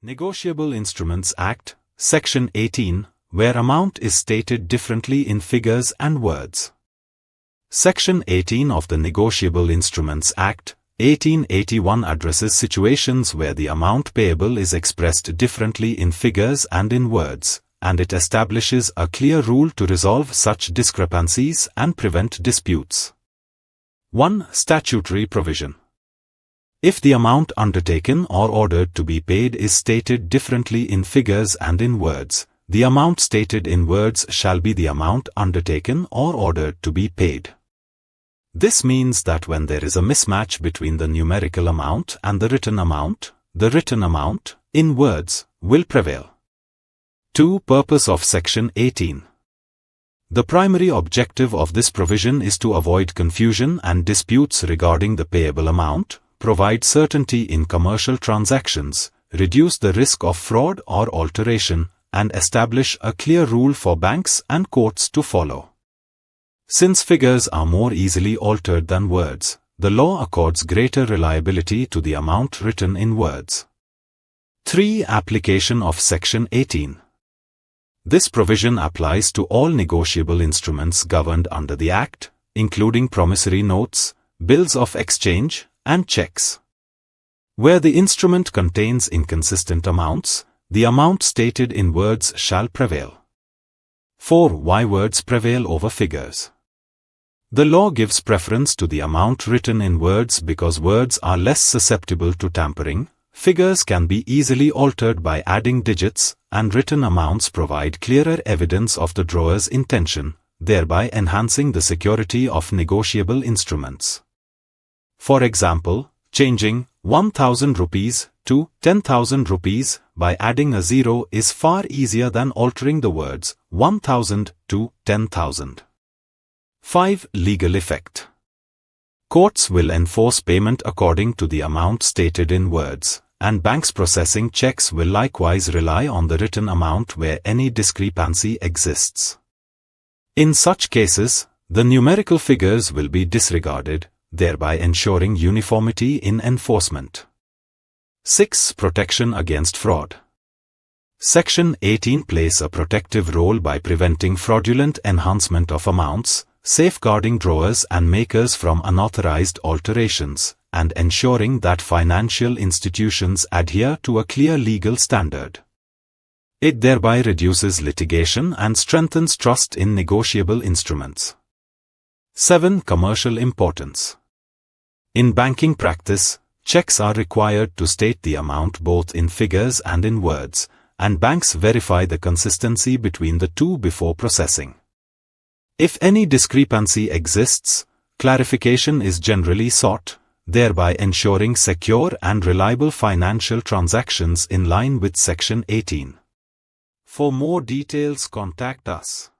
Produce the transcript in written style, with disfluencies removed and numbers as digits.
Negotiable Instruments Act, Section 18, where amount is stated differently in figures and words. Section 18 of the Negotiable Instruments Act, 1881 addresses situations where the amount payable is expressed differently in figures and in words, and it establishes a clear rule to resolve such discrepancies and prevent disputes. 1. Statutory provision. If the amount undertaken or ordered to be paid is stated differently in figures and in words, the amount stated in words shall be the amount undertaken or ordered to be paid. This means that when there is a mismatch between the numerical amount and the written amount, in words, will prevail. 2. Purpose of Section 18. The primary objective of this provision is to avoid confusion and disputes regarding the payable amount, provide certainty in commercial transactions, reduce the risk of fraud or alteration, and establish a clear rule for banks and courts to follow. Since figures are more easily altered than words, the law accords greater reliability to the amount written in words. 3. Application of Section 18. This provision applies to all negotiable instruments governed under the Act, including promissory notes, bills of exchange, and cheques. Where the instrument contains inconsistent amounts, the amount stated in words shall prevail. 4. Why words prevail over figures. The law gives preference to the amount written in words because words are less susceptible to tampering, figures can be easily altered by adding digits, and written amounts provide clearer evidence of the drawer's intention, thereby enhancing the security of negotiable instruments. For example, changing 1,000 rupees to 10,000 rupees by adding a zero is far easier than altering the words 1,000 to 10,000. 5. Legal effect. Courts will enforce payment according to the amount stated in words, and banks processing checks will likewise rely on the written amount where any discrepancy exists. In such cases, the numerical figures will be disregarded, thereby ensuring uniformity in enforcement. 6. Protection against fraud. Section 18 plays a protective role by preventing fraudulent enhancement of amounts, safeguarding drawers and makers from unauthorized alterations, and ensuring that financial institutions adhere to a clear legal standard. It thereby reduces litigation and strengthens trust in negotiable instruments. 7. Commercial importance. In banking practice, checks are required to state the amount both in figures and in words, and banks verify the consistency between the two before processing. If any discrepancy exists, clarification is generally sought, thereby ensuring secure and reliable financial transactions in line with Section 18. For more details, contact us.